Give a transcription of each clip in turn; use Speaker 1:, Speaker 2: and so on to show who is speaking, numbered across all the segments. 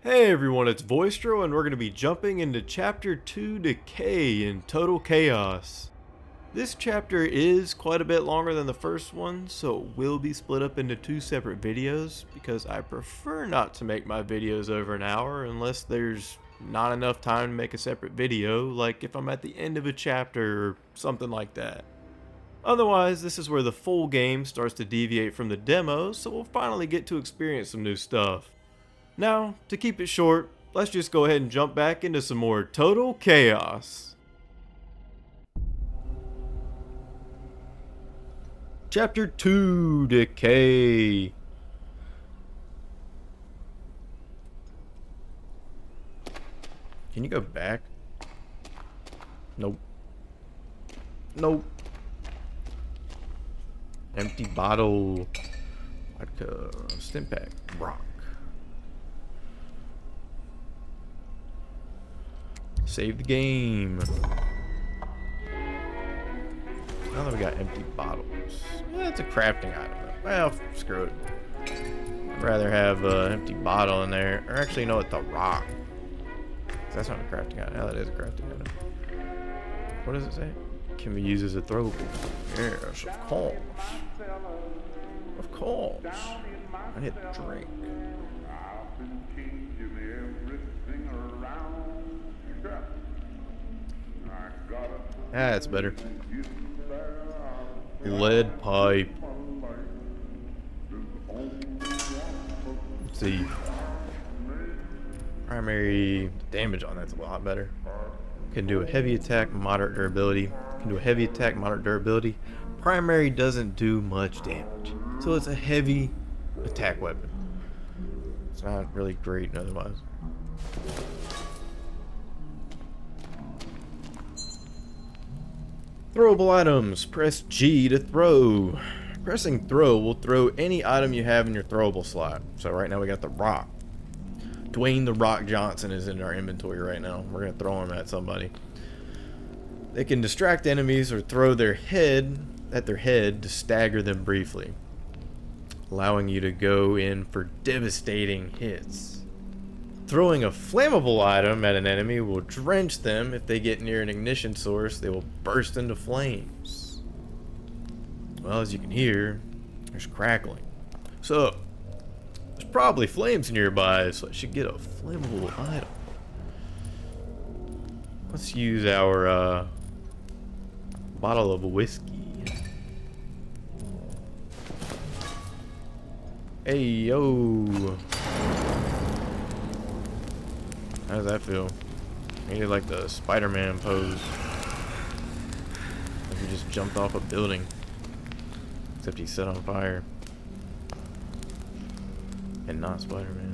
Speaker 1: Hey everyone, it's Voistro, and we're going to be jumping into Chapter 2 Decay in Total Chaos. This chapter is quite a bit longer than the first one, so it will be split up into two separate videos, because I prefer not to make my videos over an hour unless there's not enough time to make a separate video, like if I'm at the end of a chapter or something like that. Otherwise, this is where the full game starts to deviate from the demo, so we'll finally get to experience some new stuff. Now, to keep it short, let's just go ahead and jump back into some more Total Chaos. Chapter 2, Decay. Can you go back? Nope. Nope. Empty bottle. Vodka. Stimpack. Rock. Save the game. Now that we got empty bottles. Yeah, it's a crafting item. Well, screw it. I'd rather have an empty bottle in there. Or actually, no, it's a rock. That's not a crafting item. Yeah, that is a crafting item. What does it say? Can be used as a throwable. Yes, of course. Of course. I need a drink. Ah, that's better. Lead pipe. Let's see. Primary damage on that's a lot better. Can do a heavy attack, moderate durability. Can do a heavy attack, moderate durability. Primary doesn't do much damage, so it's a heavy attack weapon. It's not really great otherwise. Throwable items. Press G to throw. Pressing throw will throw any item you have in your throwable slot. So right now we got the rock. Dwayne the Rock Johnson is in our inventory right now. We're going to throw him at somebody. They can distract enemies or throw their head at their head to stagger them briefly, allowing you to go in for devastating hits. Throwing a flammable item at an enemy will drench them. If they get near an ignition source, they will burst into flames. Well, as you can hear, there's crackling. So, there's probably flames nearby, so I should get a flammable item. Let's use our bottle of whiskey. Hey, yo. How does that feel? Maybe like the Spider-Man pose. Like he just jumped off a building. Except he's set on fire. And not Spider-Man.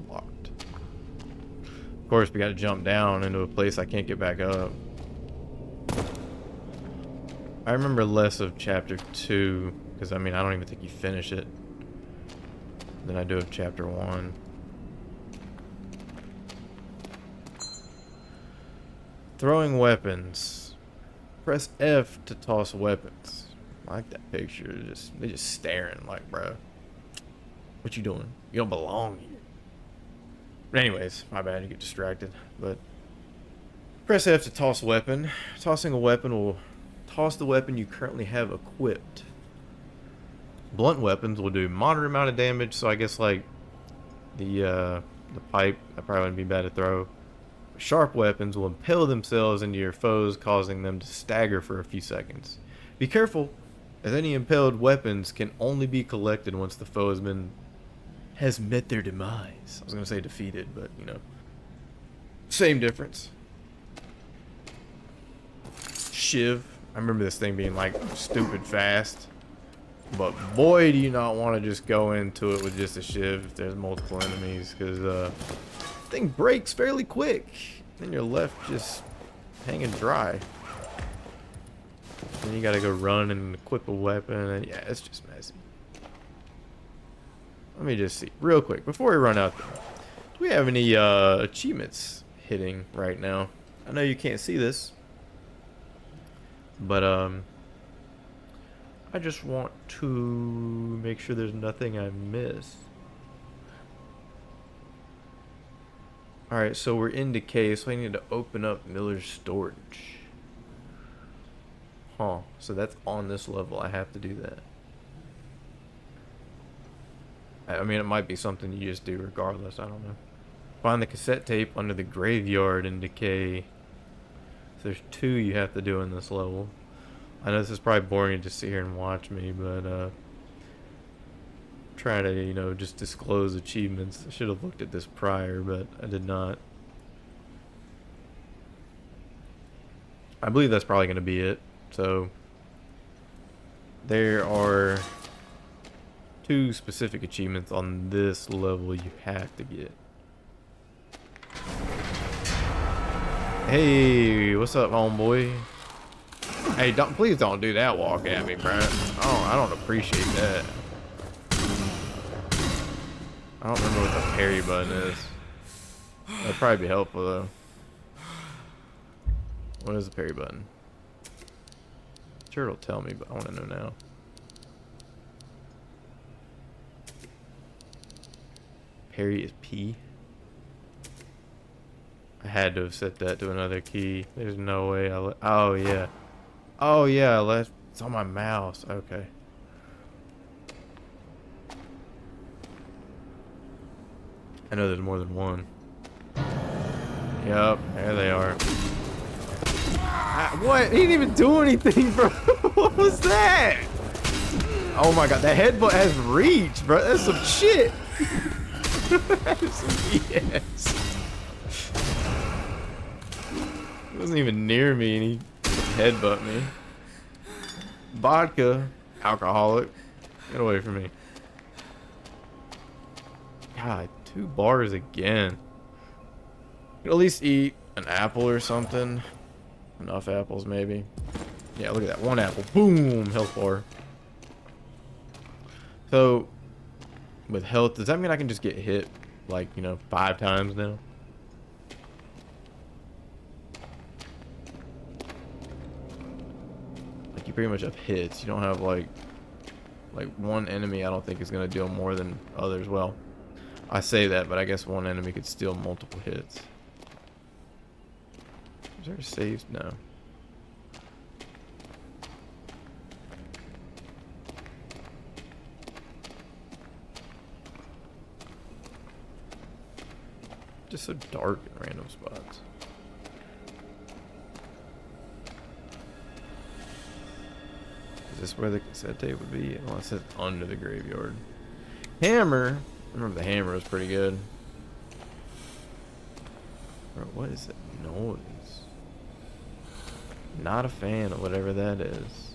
Speaker 1: Locked. Of course, we gotta jump down into a place I can't get back up. I remember less of chapter 2, because I mean, I don't even think you finish it, than I do of chapter 1. Throwing weapons. Press F to toss weapons. I like that picture. They're just staring like, bro, what you doing? You don't belong here. But anyways, my bad, you get distracted. But press F to toss a weapon. Tossing a weapon will toss the weapon you currently have equipped. Blunt weapons will do moderate amount of damage, so I guess like the pipe, that probably wouldn't be bad to throw. Sharp weapons will impale themselves into your foes, causing them to stagger for a few seconds. Be careful, as any impaled weapons can only be collected once the foe has met their demise. I was gonna say defeated, but you know, same difference. Shiv. I remember this thing being like stupid fast. But boy, do you not want to just go into it with just a shiv if there's multiple enemies, because the thing breaks fairly quick. Then you're left just hanging dry. Then you gotta go run and equip a weapon, and yeah, it's just messy. Let me just see, real quick, before we run out there. Do we have any achievements hitting right now? I know you can't see this, but I just want to make sure there's nothing I miss. Alright, so we're in Decay, so I need to open up Miller's storage. Huh, so that's on this level. I have to do that. I mean, it might be something you just do regardless. I don't know. Find the cassette tape under the graveyard in Decay. So there's 2 you have to do in this level. I know this is probably boring to just sit here and watch me, but try to, you know, just disclose achievements. I should have looked at this prior, but I did not. I believe that's probably going to be it. So there are 2 specific achievements on this level you have to get. Hey, what's up, homeboy? Hey, please don't do that walk at me, bro. Oh, I don't appreciate that. I don't remember what the parry button is. That'd probably be helpful though. What is the parry button? Sure, it'll tell me, but I want to know now. Parry is P. I had to have set that to another key. There's no way oh yeah. Oh yeah, it's on my mouse. Okay. I know there's more than one. Yep, there they are. What? He didn't even do anything, bro. What was that? Oh my god, that headbutt has reach, bro. That's some shit. That is some BS. He wasn't even near me and he headbutt me. Vodka, alcoholic. Get away from me. God, 2 bars again. At least eat an apple or something. Enough apples, maybe. Yeah, look at that. 1 apple. Boom! Health bar. So, with health, does that mean I can just get hit, like, you know, 5 times now? Like, you pretty much have hits. You don't have, like one enemy I don't think is going to deal more than others. Well, I say that, but I guess one enemy could steal multiple hits. Is there a save? No. Just so dark in random spots. Is this where the cassette tape would be? Well, it says under the graveyard. Hammer. I remember the hammer was pretty good. Bro, what is that noise? Not a fan of whatever that is.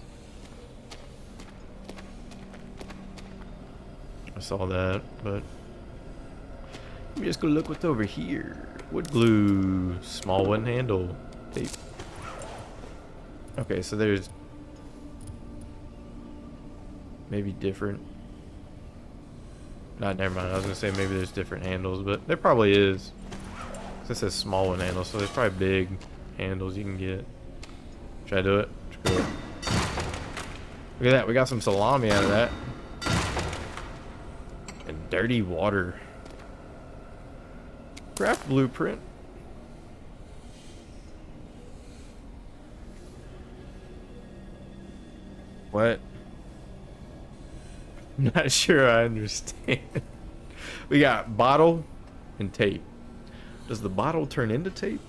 Speaker 1: I saw that, but let me just go look what's over here. Wood glue, small one handle, tape. Okay, so there's maybe different. Never mind. I was gonna say maybe there's different handles, but there probably is. This says small one handle, so there's probably big handles you can get. Should I do it? Look at that. We got some salami out of that. And dirty water. Craft blueprint. What? I'm not sure I understand. We got bottle and tape. Does the bottle turn into tape?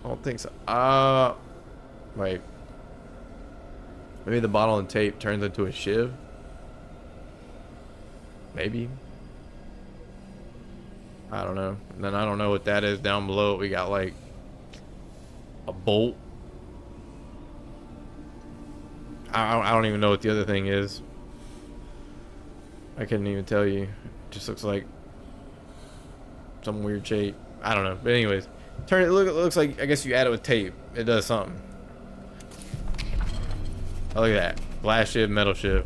Speaker 1: I don't think so. Wait. Maybe the bottle and tape turns into a shiv? Maybe. I don't know. And then I don't know what that is down below. We got like a bolt. I don't even know what the other thing is. I couldn't even tell you. It just looks like some weird shape. I don't know. But anyways, it looks like, I guess you add it with tape. It does something. Oh, look at that. Glass shiv, metal shiv.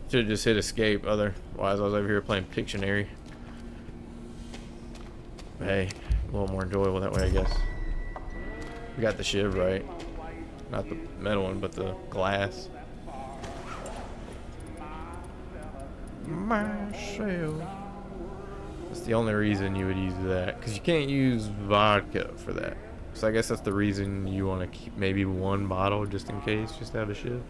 Speaker 1: Should have just hit escape. Otherwise, I was over here playing Pictionary. But hey, a little more enjoyable that way, I guess. We got the shiv right. Not the metal one, but the glass. myself. That's the only reason you would use that, because you can't use vodka for that. So I guess that's the reason you want to keep maybe one bottle just in case, just to have a shiv.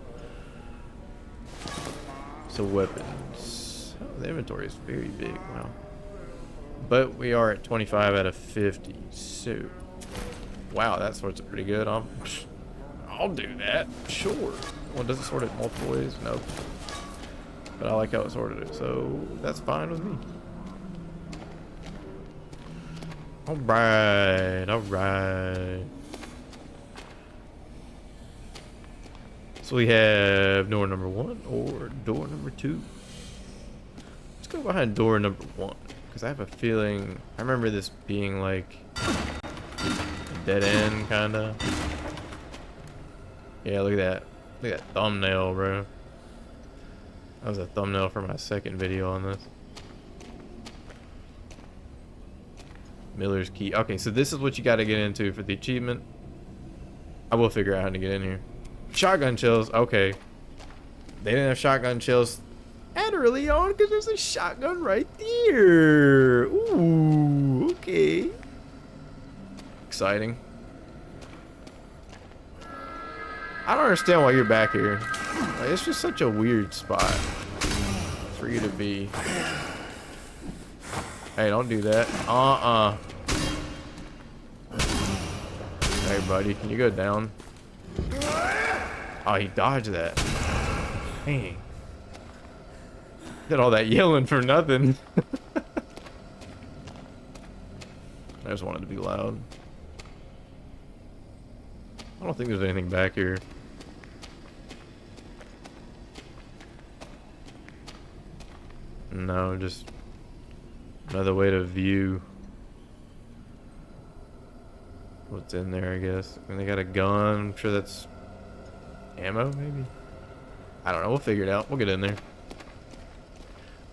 Speaker 1: So weapons. Oh, the inventory is very big. Wow. But we are at 25 out of 50. So, wow, that sorts it pretty good. I'll do that. Sure. Well, does it sort it multiple ways? Nope. But I like how it sorted it, so that's fine with me. Alright, alright. So we have door number 1 or door number 2. Let's go behind door number 1. Because I have a feeling, I remember this being like a dead end, kinda. Yeah, look at that. Look at that thumbnail, bro. That was a thumbnail for my second video on this. Miller's Key. Okay, so this is what you got to get into for the achievement. I will figure out how to get in here. Shotgun shells. Okay. They didn't have shotgun shells at early on because there's a shotgun right there. Ooh, okay. Exciting. I don't understand why you're back here. Like, it's just such a weird spot for you to be. Hey, don't do that. Hey, buddy, can you go down? Oh, he dodged that. Dang. Did all that yelling for nothing. I just wanted to be loud. I don't think there's anything back here. No, just another way to view what's in there, I guess. And they got a gun. I'm sure that's ammo, maybe? I don't know. We'll figure it out. We'll get in there.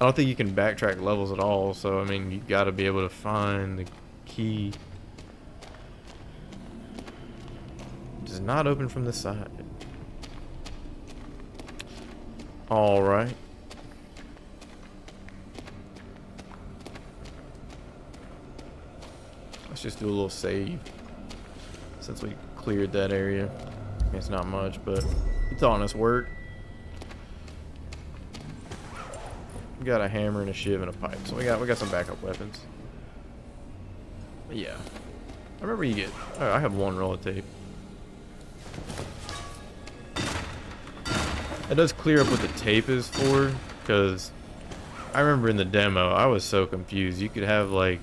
Speaker 1: I don't think you can backtrack levels at all, so, I mean, you got to be able to find the key. It does not open from the side. Alright. Let's just do a little save since we cleared that area. It's not much, but it's honest work. We got a hammer and a shiv and a pipe, so we got some backup weapons. But yeah, I remember you get. Oh, I have one roll of tape. It does clear up what the tape is for, because I remember in the demo I was so confused. You could have like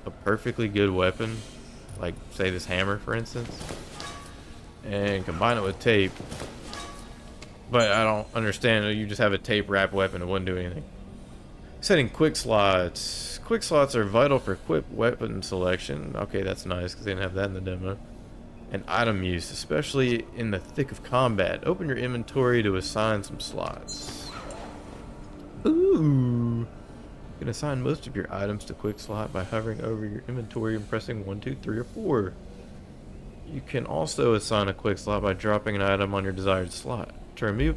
Speaker 1: a perfectly good weapon, like say this hammer for instance, and combine it with tape, but I don't understand. You just have a tape wrap weapon, it wouldn't do anything. Setting quick slots. Quick slots are vital for quick weapon selection. Okay, that's nice because they didn't have that in the demo. And item use, especially in the thick of combat. Open your inventory to assign some slots. Ooh. You can assign most of your items to quick slot by hovering over your inventory and pressing 1, 2, 3, or 4. You can also assign a quick slot by dropping an item on your desired slot. To remove...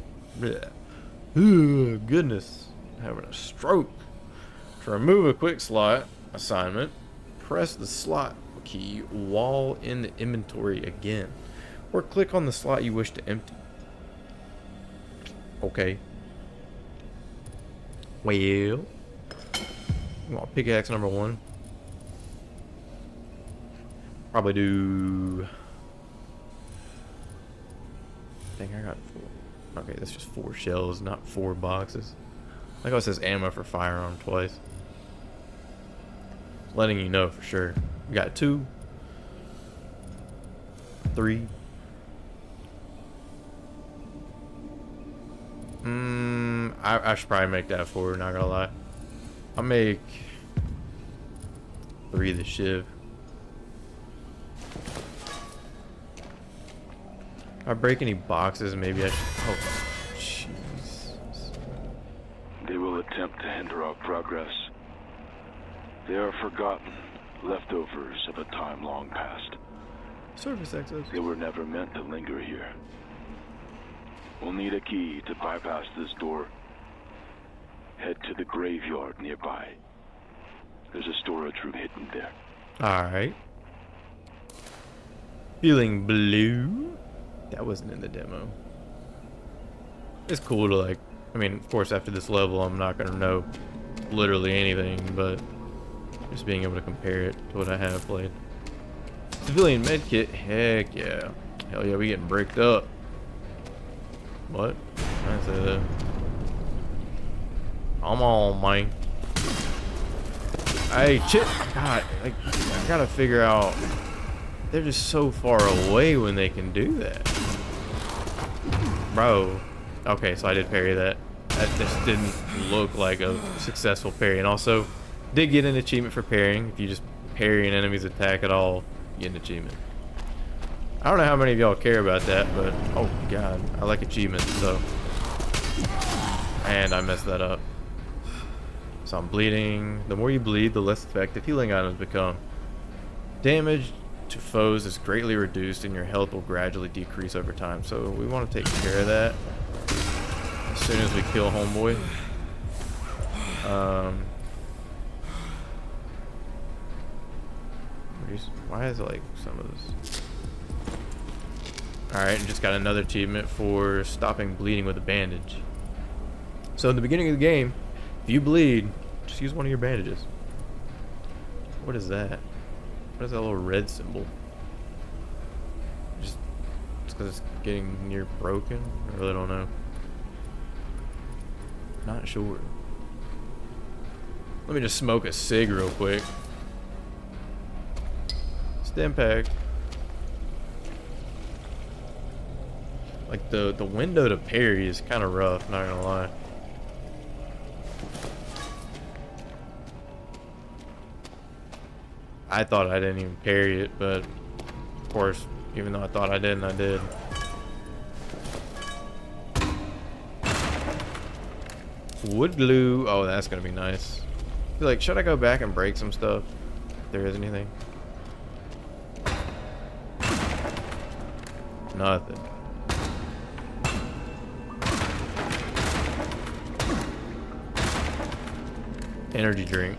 Speaker 1: Ooh, goodness. I'm having a stroke. To remove a quick slot assignment, press the slot key while in the inventory again, or click on the slot you wish to empty. Okay. Well, you want pickaxe number 1? Probably do. Dang, I got 4. Okay, that's just 4 shells, not 4 boxes. Like how it says ammo for firearm twice. Letting you know for sure. We got 2, 3. I should probably make that 4, not gonna lie. I'll make 3 the shiv. If I break any boxes, maybe I should. Oh, jeez.
Speaker 2: They will attempt to hinder our progress. They are forgotten, leftovers of a time long past.
Speaker 1: Service access.
Speaker 2: They were never meant to linger here. We'll need a key to bypass this door. head to the graveyard nearby. There's a storage room hidden there.
Speaker 1: Alright. Feeling blue? That wasn't in the demo. It's cool to like, I mean, of course after this level I'm not gonna know literally anything, but just being able to compare it to what I have played. Civilian medkit, heck yeah. Hell yeah, we getting bricked up. What? I say that. Come on, man. Hey, shit. God, like, I gotta figure out. They're just so far away when they can do that. Bro. Okay, so I did parry that. That just didn't look like a successful parry. And also, did get an achievement for parrying. If you just parry an enemy's attack at all, you get an achievement. I don't know how many of y'all care about that, but oh god, I like achievements, so. And I messed that up. So I'm bleeding. The more you bleed, the less effective healing items become. Damage to foes is greatly reduced and your health will gradually decrease over time. So we want to take care of that as soon as we kill homeboy. Why is it like some of this? Alright, just got another achievement for stopping bleeding with a bandage. So in the beginning of the game, if you bleed, just use one of your bandages. What is that? What is that little red symbol? Just because it's getting near broken? I really don't know. Not sure. Let me just smoke a cig real quick. Stim pack. Like the window to parry is kind of rough, not gonna lie. I thought I didn't even parry it, but of course, even though I thought I didn't, I did. Wood glue. Oh, that's gonna be nice. Like, should I go back and break some stuff? If there is anything. Nothing. Energy drink.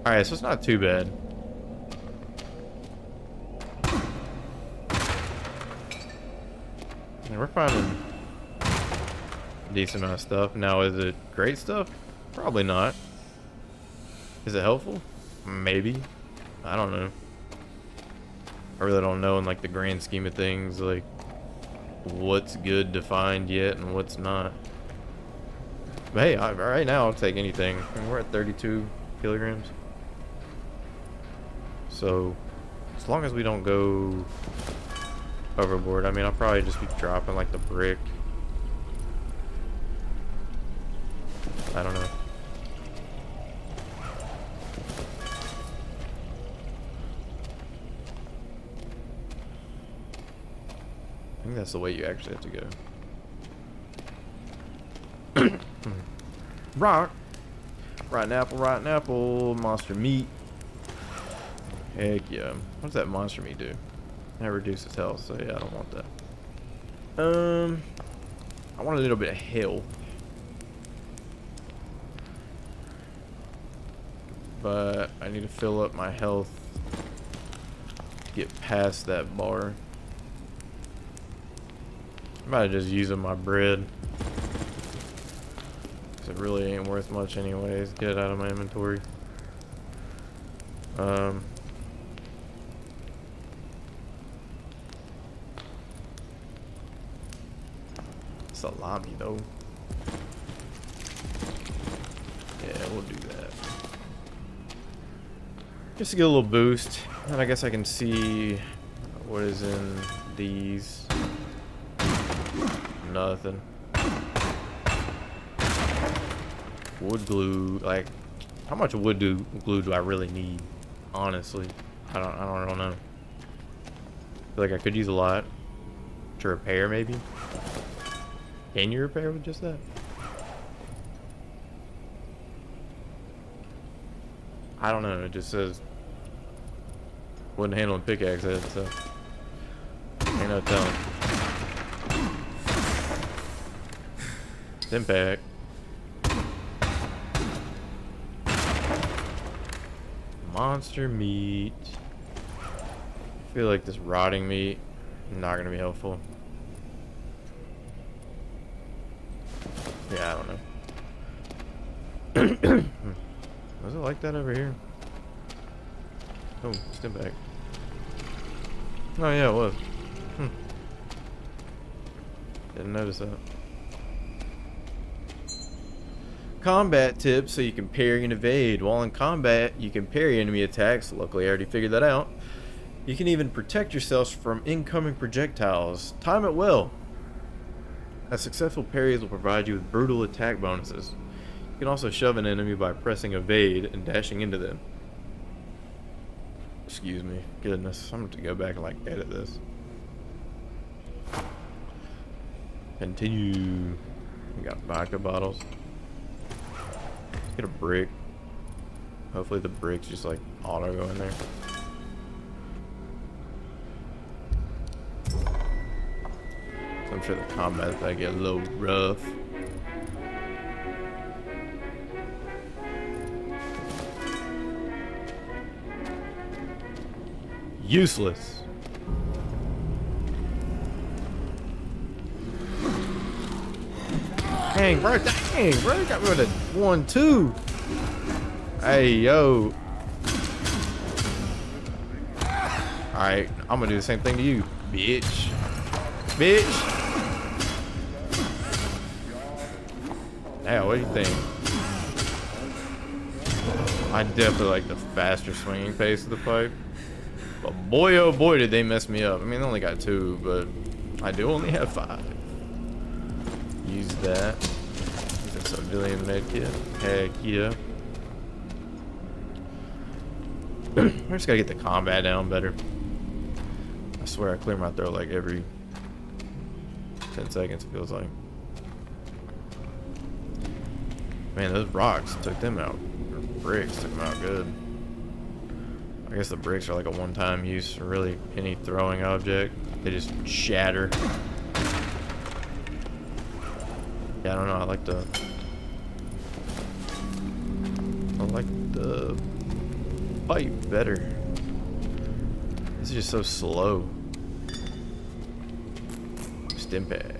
Speaker 1: Alright, so it's not too bad. And we're finding a decent amount of stuff. Now, is it great stuff? Probably not. Is it helpful? Maybe. I don't know. I really don't know in like the grand scheme of things, like what's good to find yet and what's not. But hey, right now I'll take anything. I mean, we're at 32 kilograms. So, as long as we don't go overboard, I mean, I'll probably just be dropping like the brick. I don't know. I think that's the way you actually have to go. Rock. Rotten apple, monster meat. Heck yeah. What does that monster meat do? That reduces health, so yeah, I don't want that. I want a little bit of health. But I need to fill up my health to get past that bar. I might just using my bread. Cause it really ain't worth much anyways. Get it out of my inventory. Salami though. Yeah, we'll do that. Just to get a little boost. And I guess I can see what is in these. Nothing. Wood glue, like, how much wood glue do I really need? Honestly, I don't know. I feel like I could use a lot to repair, maybe. Can you repair with just that? I don't know. It just says wooden handle and pickaxe head, so ain't no telling. Impact. monster meat. I feel like this rotting meat is not gonna be helpful. Yeah, I don't know. Was it like that over here? Oh, step back. Oh yeah, it was. Didn't notice that. Combat tips so you can parry and evade. While in combat, you can parry enemy attacks. Luckily, I already figured that out. You can even protect yourselves from incoming projectiles. Time it well. As successful parries will provide you with brutal attack bonuses. You can also shove an enemy by pressing evade and dashing into them. Excuse me. Goodness. I'm going to go back and like edit this. Continue. We got vodka bottles. Let's get a brick. Hopefully the bricks just like auto go in there. So I'm sure the combat might get a little rough. Useless. Dang, bro, you got rid of 1-2. Hey, yo. Alright, I'm gonna do the same thing to you, bitch. Bitch. Now, what do you think? I definitely like the faster swinging pace of the pipe. But boy, oh boy, did they mess me up. I mean, I only got 2, but I do only have 5. Use that. Use a civilian medkit. Heck yeah. I just gotta get the combat down better. I swear I clear my throat like every 10 seconds, it feels like. Man, those rocks took them out. Or bricks took them out good. I guess the bricks are like a one-time use for really any throwing object. They just shatter. Yeah, I don't know. I like the pipe better. This is just so slow. Stimpack.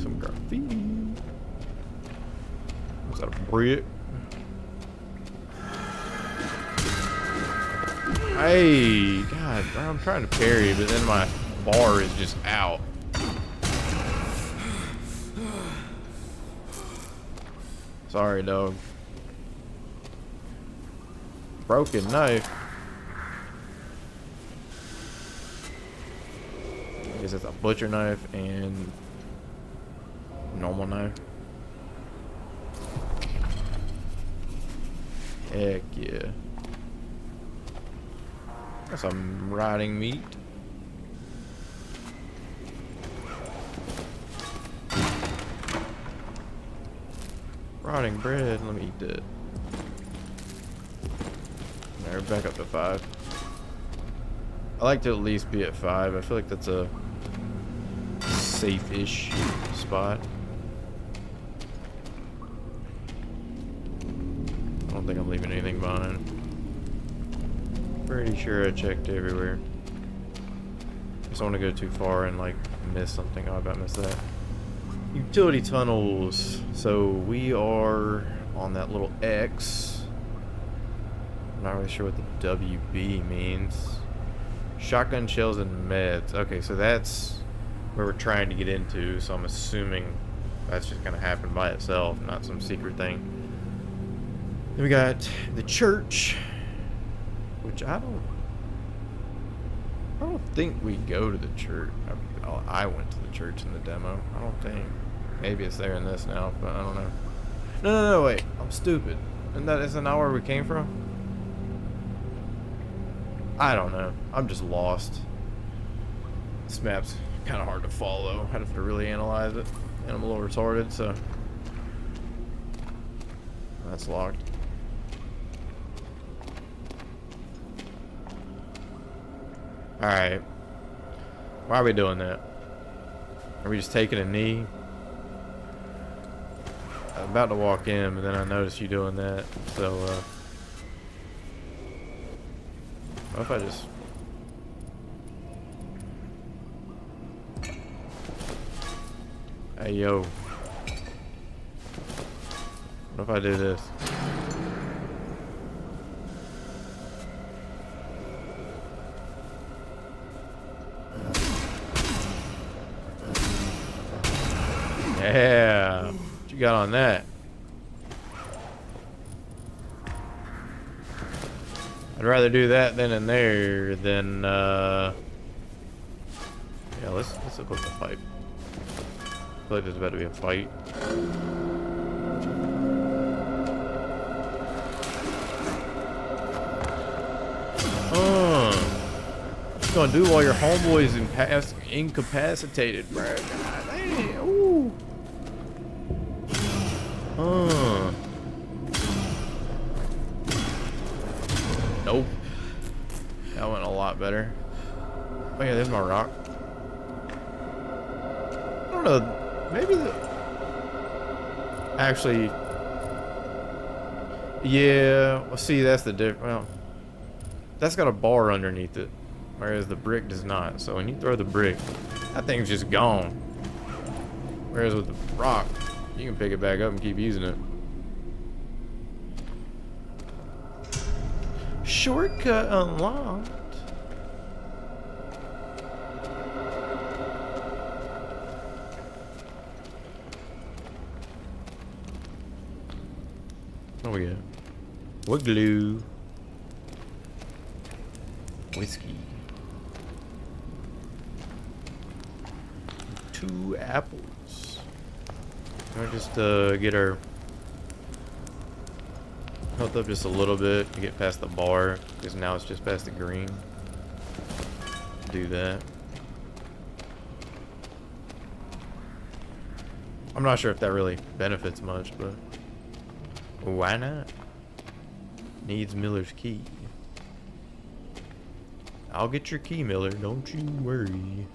Speaker 1: Some graffiti. Was that a brick? Hey, God, I'm trying to parry, but then my bar is just out. Sorry, dog. Broken knife. I guess it's a butcher knife and normal knife. Heck yeah. That's some rotting meat. Rotting bread. Let me eat that. Alright, back up to 5. I like to at least be at 5. I feel like that's a safe-ish spot. I don't think I'm leaving anything behind. Pretty sure I checked everywhere. Just don't want to go too far and like miss something. Oh, I about missed that. Utility tunnels. So we are on that little X. I'm not really sure what the WB means. Shotgun shells and meds. Okay, so that's where we're trying to get into. So I'm assuming that's just gonna happen by itself, not some secret thing. Then we got the church, which I don't think we go to the church. I went to the church in the demo. I don't think. Maybe it's there in this now, but I don't know. No, wait. I'm stupid. And that isn't not where we came from? I don't know. I'm just lost. This map's kind of hard to follow. I'd have to really analyze it. And I'm a little retarded, so. That's locked. Alright. Why are we doing that? Are we just taking a knee? about to walk in, but then I noticed you doing that. So, what if I just... Hey, yo. What if I do this? Yeah. What you got on that? I'd rather do that then and there than, yeah, let's look at the fight. I feel like there's about to be a fight. What you gonna do while your homeboy's incapacitated, bro? God damn. Ooh. Nope. That went a lot better. Oh yeah, there's my rock. I don't know. Maybe the... Actually... Yeah. Well, see, that's the difference. Well, that's got a bar underneath it, whereas the brick does not. So when you throw the brick, that thing's just gone. Whereas with the rock, you can pick it back up and keep using it. Shortcut unlocked. What we got? Wood glue. Whiskey. 2 apples. Can I just get our health up just a little bit to get past the bar, because now it's just past the green. Do that. I'm not sure if that really benefits much, but why not? Needs Miller's key. I'll get your key, Miller. Don't you worry.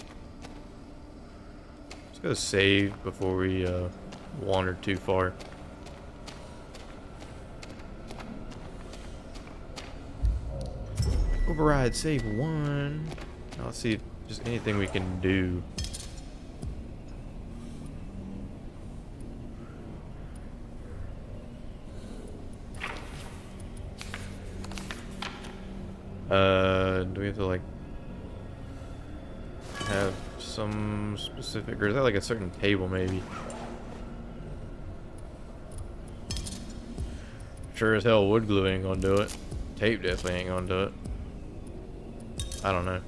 Speaker 1: Let's go save before we wander too far. Override save 1. Now let's see if just anything we can do. Do we have to like have some specific, or is that like a certain table maybe? Sure as hell wood glue ain't gonna do it. Tape definitely ain't gonna do it. I don't know.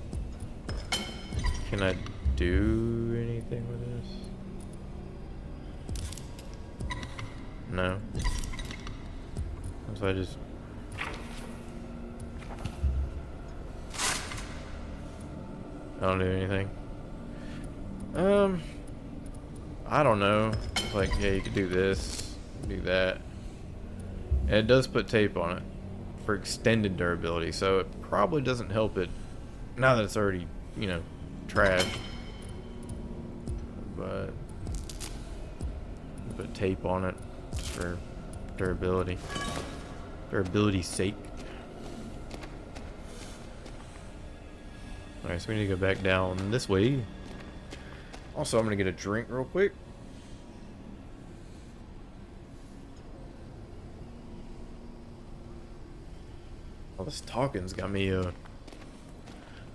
Speaker 1: Can I do anything with this? No. So I just... I don't do anything. I don't know. It's like, yeah, you could do this, do that. And it does put tape on it for extended durability, so it probably doesn't help it now that it's already, you know, trashed. But put tape on it just for durability. Durability's sake. Alright, so we need to go back down this way. Also, I'm gonna get a drink real quick. All this talking's got me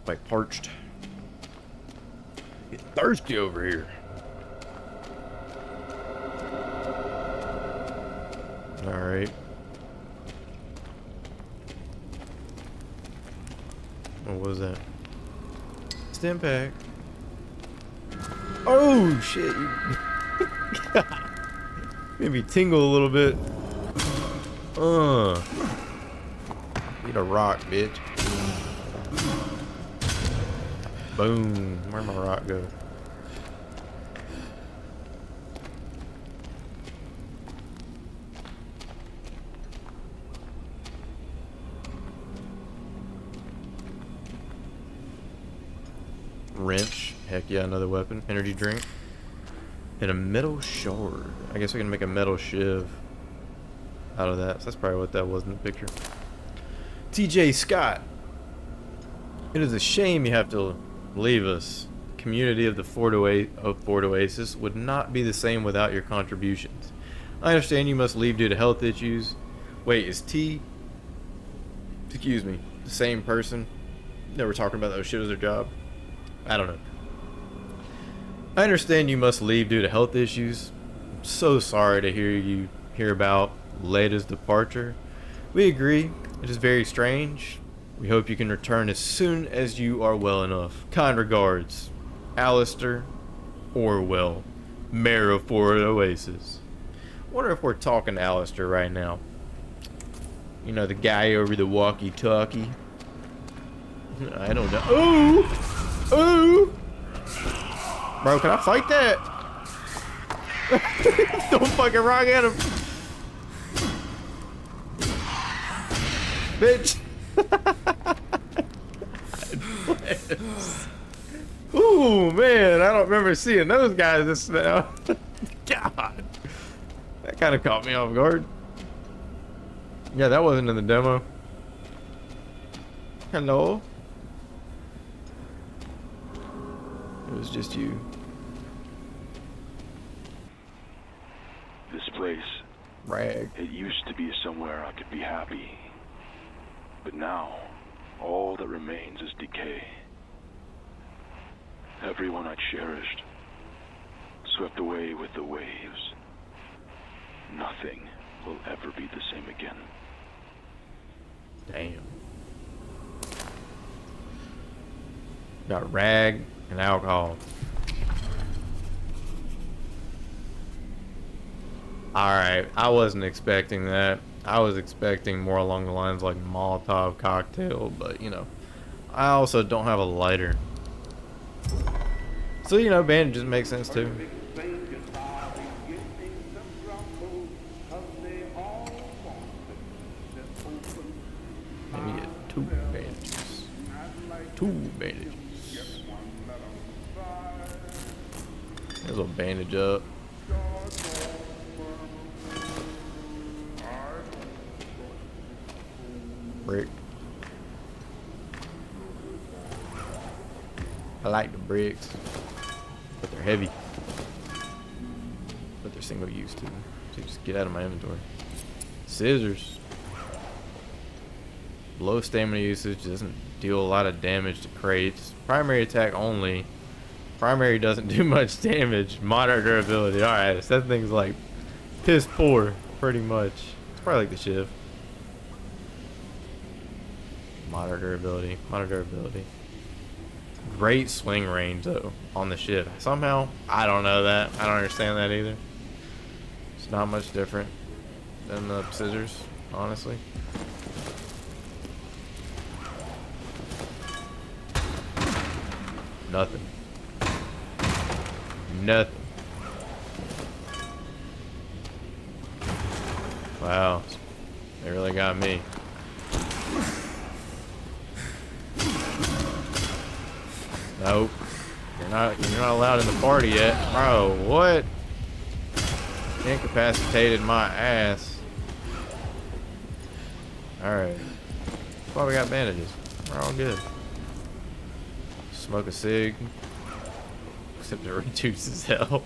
Speaker 1: like parched. Get thirsty over here. Alright. What was that? Stim pack. Oh shit! Made me tingle a little bit. Need a rock, bitch. Boom. Where'd my rock go? Wrench. Heck yeah, another weapon. Energy drink. And a metal shard. I guess we can make a metal shiv out of that. So that's probably what that was in the picture. TJ Scott. It is a shame you have to leave us. The community of the Fort Oasis would not be the same without your contributions. I understand you must leave due to health issues. Wait, is T... Excuse me. The same person that we're talking about that was shit as their job? I don't know. I understand you must leave due to health issues. I'm so sorry to hear about Leda's departure. We agree. It is very strange. We hope you can return as soon as you are well enough. Kind regards, Alistair Orwell, Mayor of Fort Oasis. Wonder if we're talking to Alistair right now. You know, the guy over the walkie-talkie. I don't know. Ooh! Ooh! Bro, can I fight that? Don't fucking rock at him. Bitch. Ooh, man. I don't remember seeing those guys this now. God. That kind of caught me off guard. Yeah, that wasn't in the demo. Hello? It was just you.
Speaker 2: This place,
Speaker 1: Rag.
Speaker 2: it used to be somewhere I could be happy. But now, all that remains is decay. Everyone I cherished, swept away with the waves. Nothing will ever be the same again.
Speaker 1: Damn. Got rag and alcohol. Alright, I wasn't expecting that. I was expecting more along the lines like Molotov cocktail, but you know, I also don't have a lighter. So, you know, bandages make sense too. Let me get 2 bandages. 2 bandages. There's a bandage up. Brick. I like the bricks, but they're heavy. But they're single use too. So just get out of my inventory. Scissors. Low stamina usage, doesn't deal a lot of damage to crates. Primary attack only. Primary doesn't do much damage. Moderate durability. Alright, so that thing's like piss poor, pretty much. It's probably like the Shiv. Moderate durability. Moderate durability. Great swing range though on the Shiv. Somehow, I don't know that. I don't understand that either. It's not much different than the scissors, honestly. Nothing. Nothing. Wow. They really got me. Nope. You're not allowed in the party yet. Bro, what? Incapacitated my ass. Alright. That's why we got bandages. We're all good. Smoke a cig. Except it reduces health.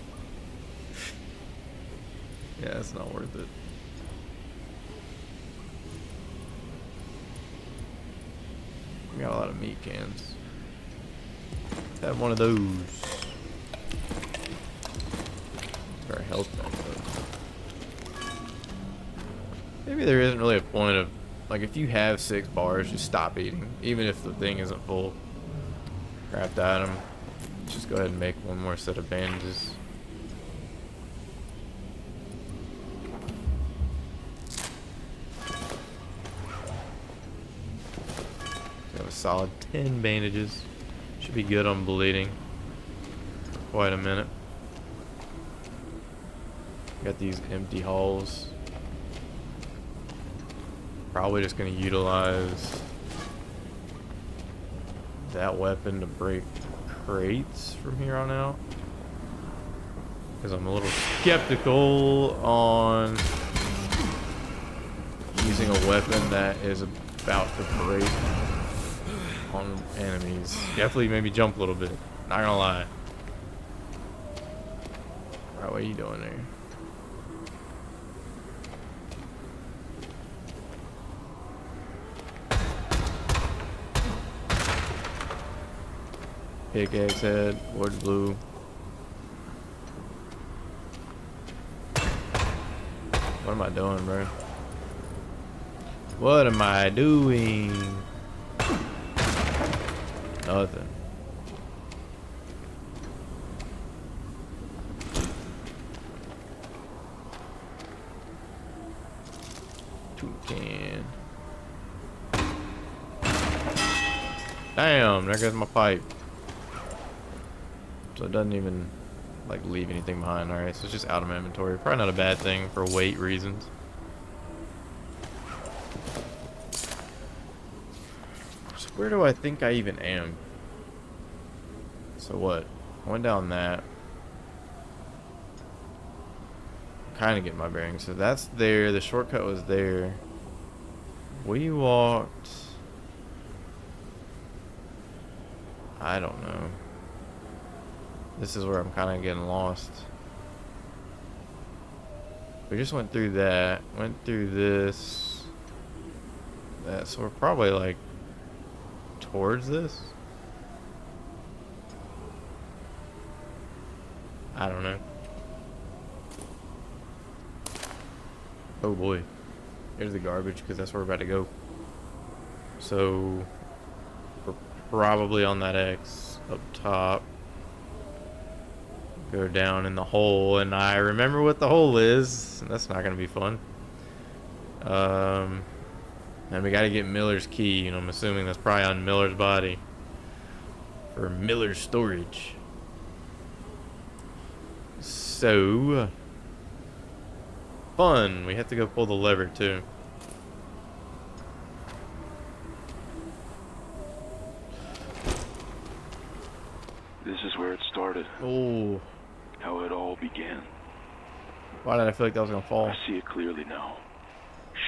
Speaker 1: Yeah, it's not worth it. We got a lot of meat cans. Have one of those. Our health back though. Maybe there isn't really a point of, like, if you have 6 bars, just stop eating, even if the thing isn't full. Craft item. Just go ahead and make one more set of bandages. We have a solid 10 bandages. Should be good on bleeding for quite a minute. Got these empty hulls. Probably just going to utilize that weapon to break crates from here on out. because I'm a little skeptical on using a weapon that is about to break on enemies. Definitely maybe jump a little bit. Not gonna lie. Alright, what are you doing there? Pickaxe head, wood blue. What am I doing, bro? What am I doing? Nothing. Toucan. Damn, there goes my pipe. So it doesn't even like leave anything behind. Alright, so it's just out of my inventory. Probably not a bad thing for weight reasons. So where do I think I even am? So what? I went down that. Kind of getting my bearings. So that's there. The shortcut was there. We walked. I don't know. This is where I'm kind of getting lost. We just went through that. Went through this. That. So we're probably like towards this. I don't know. Oh boy. There's the garbage because that's where we're about to go. So we're probably on that X up top. Go down in the hole, and I remember what the hole is. That's not gonna be fun. And we gotta get Miller's key, and I'm assuming that's probably on Miller's body. For Miller's storage. So fun. We have to go pull the lever too.
Speaker 2: This is where it started.
Speaker 1: Oh.
Speaker 2: How it all began.
Speaker 1: Why did I feel like that was gonna fall?
Speaker 2: I see it clearly now.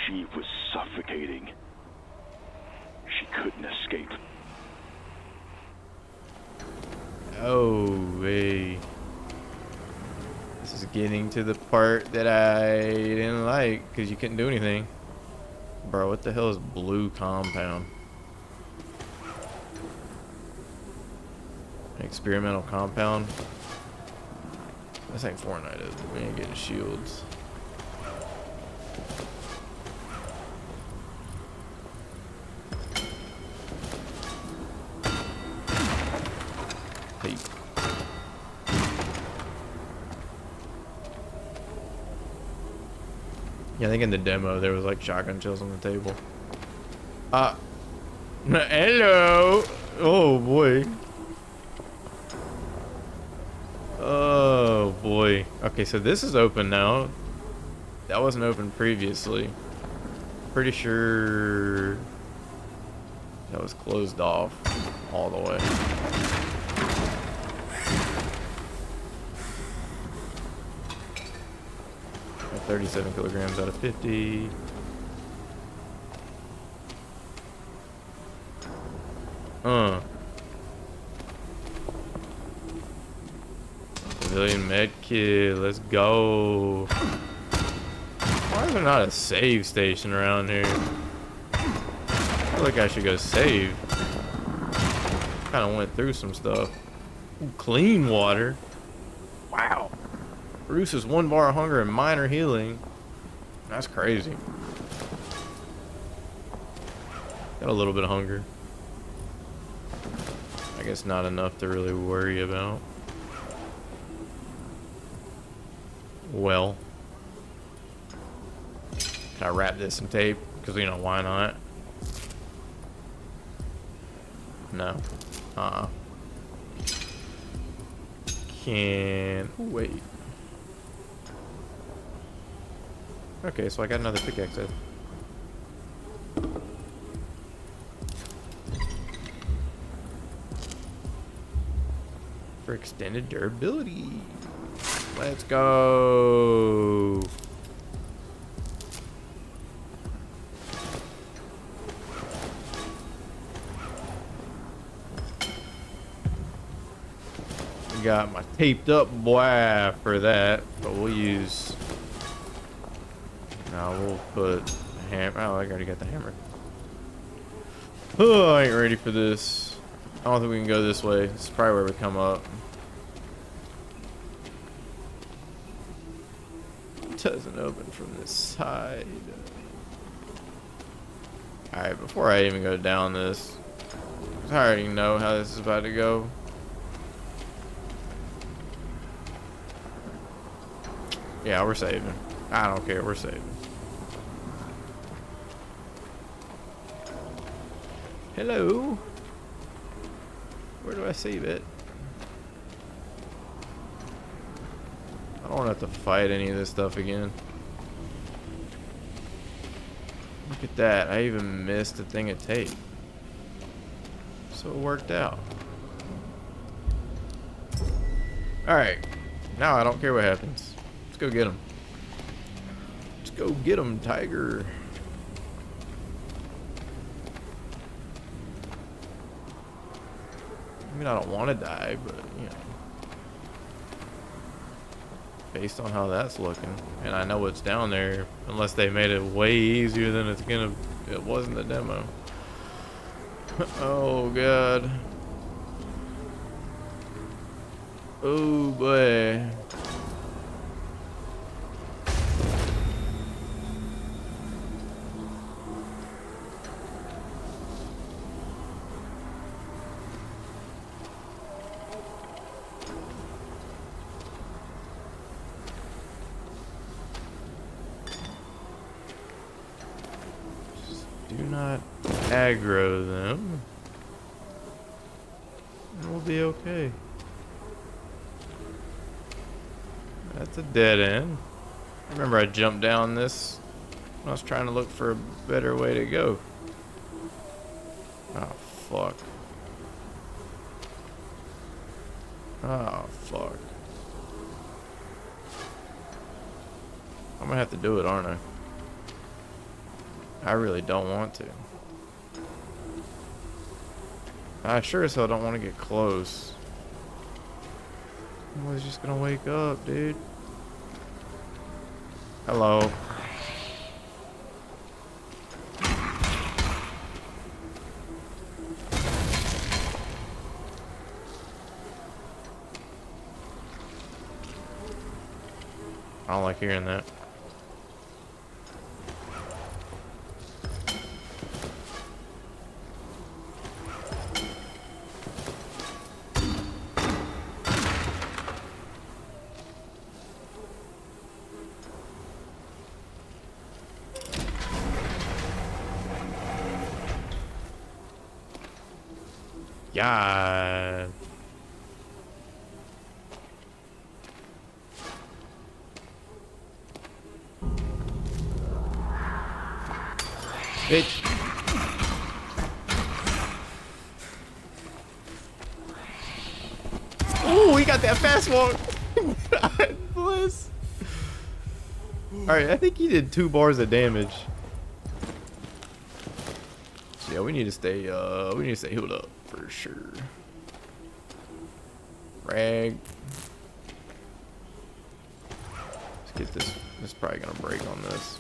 Speaker 2: She was suffocating. She couldn't escape.
Speaker 1: Oh, hey. This is getting to the part that I didn't like because you couldn't do anything. Bro, what the hell is blue compound? Experimental compound. This ain't Fortnite, is it? We ain't getting shields. Hey. Yeah, I think in the demo there was like shotgun shells on the table. Hello. Oh boy. Oh boy. Okay, so this is open now. That wasn't open previously. Pretty sure that was closed off all the way. At 37 kilograms out of 50. Civilian med kit, let's go. Why is there not a save station around here? I feel like I should go save. Kind of went through some stuff. Ooh, clean water. Wow. Produces 1 bar of hunger and minor healing. That's crazy. Got a little bit of hunger. I guess not enough to really worry about. Well, can I wrap this in tape? Because, you know, why not? No. Can wait. Okay, so I got another pickaxe head. For extended durability. Let's go. Got my taped up boy for that, but we'll use. No, we'll put a hammer. Oh, I already got the hammer. Oh, I ain't ready for this. I don't think we can go this way. This is probably where we come up. It doesn't open from this side. Alright, before I even go down this, 'cause I already know how this is about to go. Yeah, we're saving. I don't care, we're saving. Hello? Where do I save it? I don't want to have to fight any of this stuff again. Look at that, I even missed the thing of tape. So it worked out. Alright, now I don't care what happens. Let's go get him. Let's go get him, Tiger. I mean, I don't want to die, but, you know. Based on how that's looking. And I know what's down there. Unless they made it way easier than it's gonna... It wasn't the demo. Oh, God. Oh, boy. Do not aggro them. And we'll be okay. That's a dead end. Remember I jumped down this when I was trying to look for a better way to go. Oh, fuck. Oh, fuck. I'm gonna have to do it, aren't I? I really don't want to. I sure as hell don't want to get close. I was just gonna wake up, dude. Hello. I don't like hearing that. God. Bitch. Ooh, we got that fast walk. God bless. Alright, I think he did 2 bars of damage. So yeah, we need to stay healed up for sure. Rag. Let's get this. This is probably gonna break on this.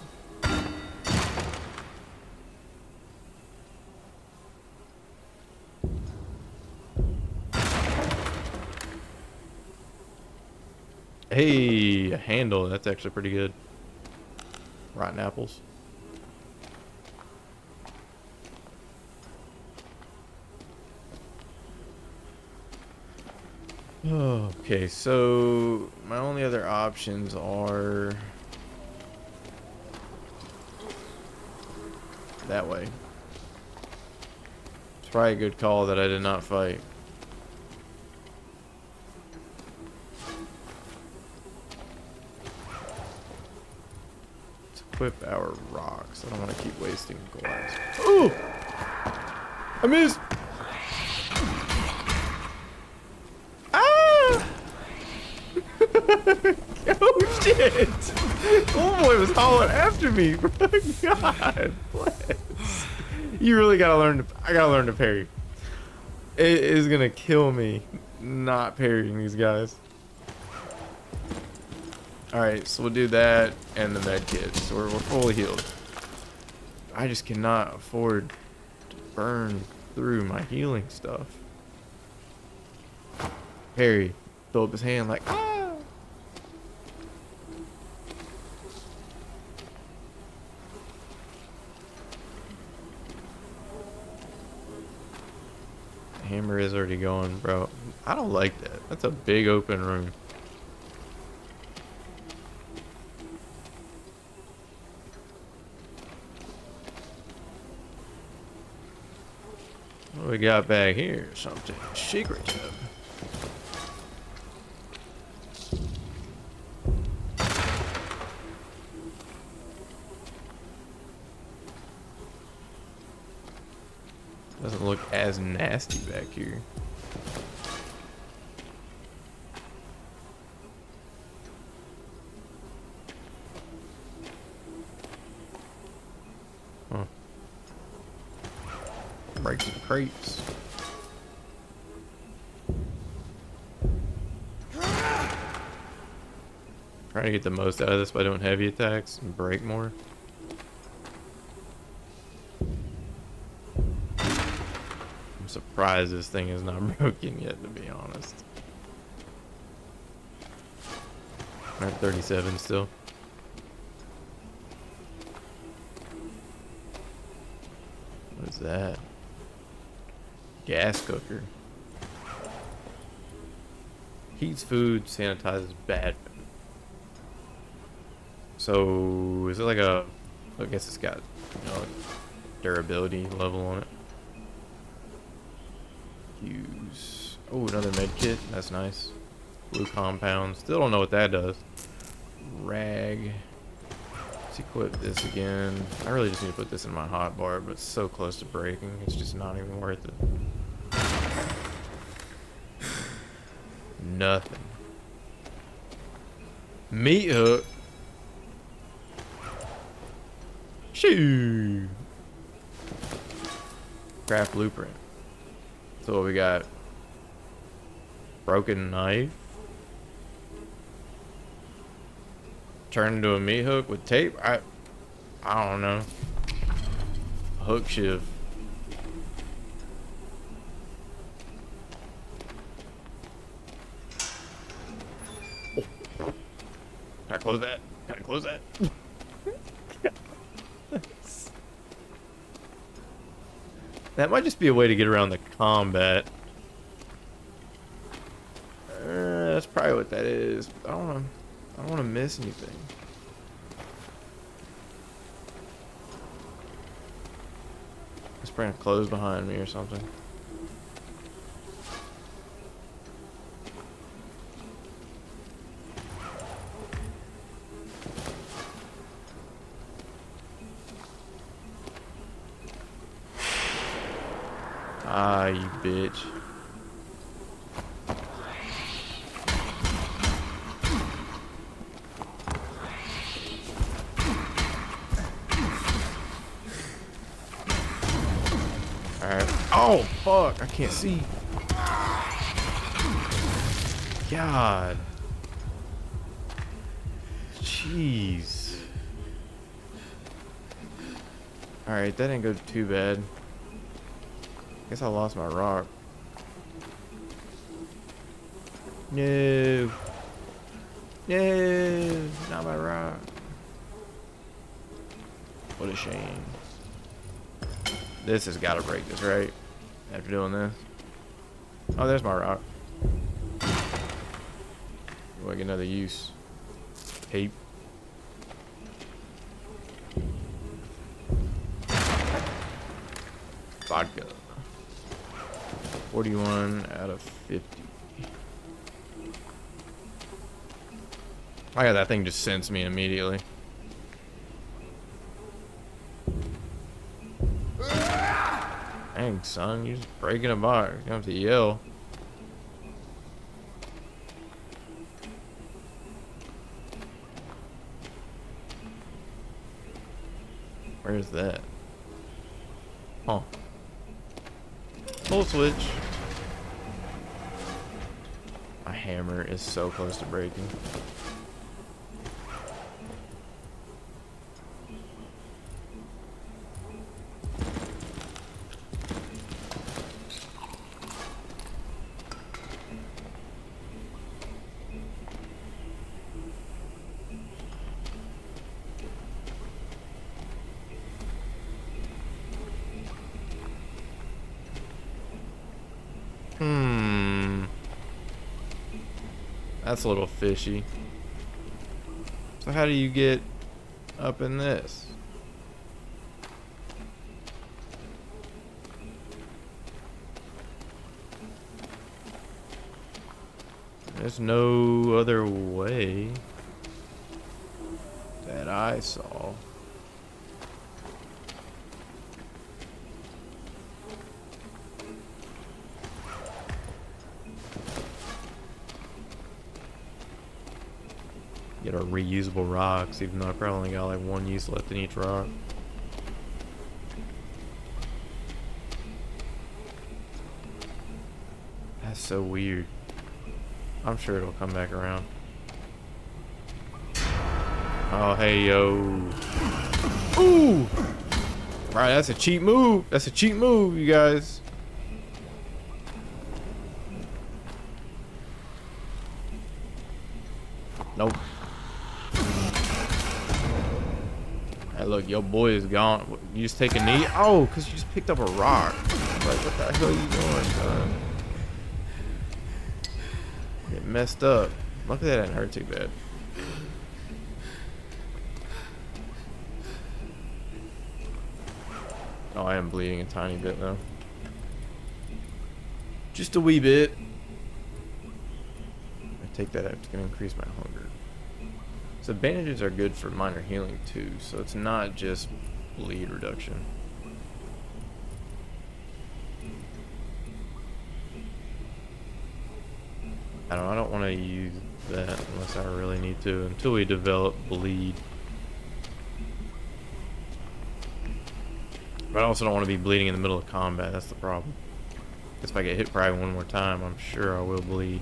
Speaker 1: Hey, a handle. That's actually pretty good. Rotten apples. Okay, so my only other options are that way. It's probably a good call that I did not fight. Let's equip our rocks. I don't want to keep wasting glass. Ooh! I missed! Ah! Homeboy was hollering after me, bro. God bless. You really gotta learn to. I gotta learn to parry. It is gonna kill me not parrying these guys. All right, so we'll do that and the med kit. So we're fully healed. I just cannot afford to burn through my healing stuff. Parry, throw up his hand like ah. Hammer is already going, bro. I don't like that. That's a big open room. What we got back here? Something secretive. Doesn't look as nasty back here. Huh. Break some crates. Trying to get the most out of this by doing heavy attacks and break more. I'm surprised this thing is not broken yet, to be honest. I'm at 37 still. What is that? Gas cooker. Heats food, sanitizes bad food. So is it like a? I guess it's got, you know, durability level on it. Use. Oh, another med kit. That's nice. Blue compound. Still don't know what that does. Rag. Let's equip this again. I really just need to put this in my hotbar, but it's so close to breaking. It's just not even worth it. Nothing. Meat hook. Shoo. Craft blueprint. So what we got? Broken knife. Turn into a meat hook with tape. I don't know. Hook shiv. Oh. Can I close that? Can I close that? That might just be a way to get around the combat. That's probably what that is. I don't want to miss anything. Let's bring a close behind me or something. Ah, you bitch. Alright. Oh, fuck. I can't see. God. Jeez. Alright, that didn't go too bad. Guess I lost my rock. No. No. Not my rock. What a shame. This has got to break this, right? After doing this. Oh, there's my rock. We'll get another use. Tape. Vodka. 41 out of 50. Oh yeah, that thing just sensed me immediately. Dang, son, you're just breaking a box. You have to yell. Where is that? Huh. Full switch. My hammer is so close to breaking. That's a little fishy. So how do you get up in this? There's no other way that I saw. Get our reusable rocks, even though I probably only got like one use left in each rock. That's so weird. I'm sure it'll come back around. Oh, hey, yo. Ooh! Right, that's a cheap move. That's a cheap move, you guys. Nope. Hey, look, your boy is gone. You just take a knee? Oh, because you just picked up a rock. Like, what the hell are you doing, son? Get messed up. Luckily that didn't hurt too bad. Oh, I am bleeding a tiny bit though. Just a wee bit. I take that out. It's gonna increase my hunger. So bandages are good for minor healing too, so it's not just bleed reduction. I don't want to use that unless I really need to until we develop bleed. But I also don't want to be bleeding in the middle of combat. That's the problem. If I get hit probably one more time, I'm sure I will bleed.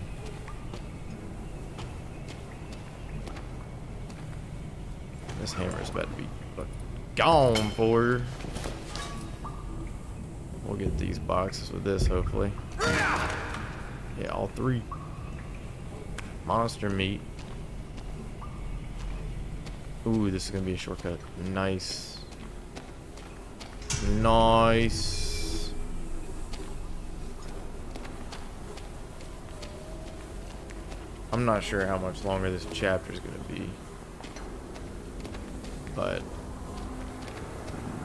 Speaker 1: This hammer is about to be gone for. We'll get these boxes with this, hopefully. Yeah, all three. Monster meat. Ooh, this is gonna be a shortcut. Nice. Nice. I'm not sure how much longer this chapter is gonna be, but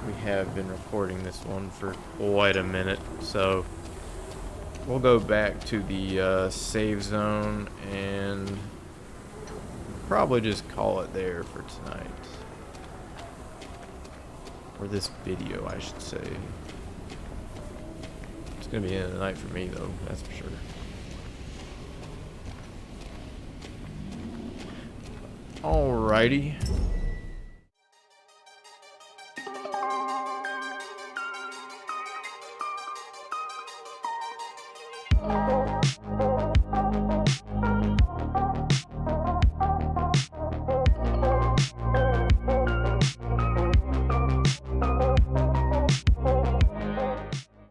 Speaker 1: we have been recording this one for quite a minute, so we'll go back to the save zone and probably just call it there for tonight. Or this video, I should say. It's gonna be the end of the night for me, though, that's for sure. Alrighty.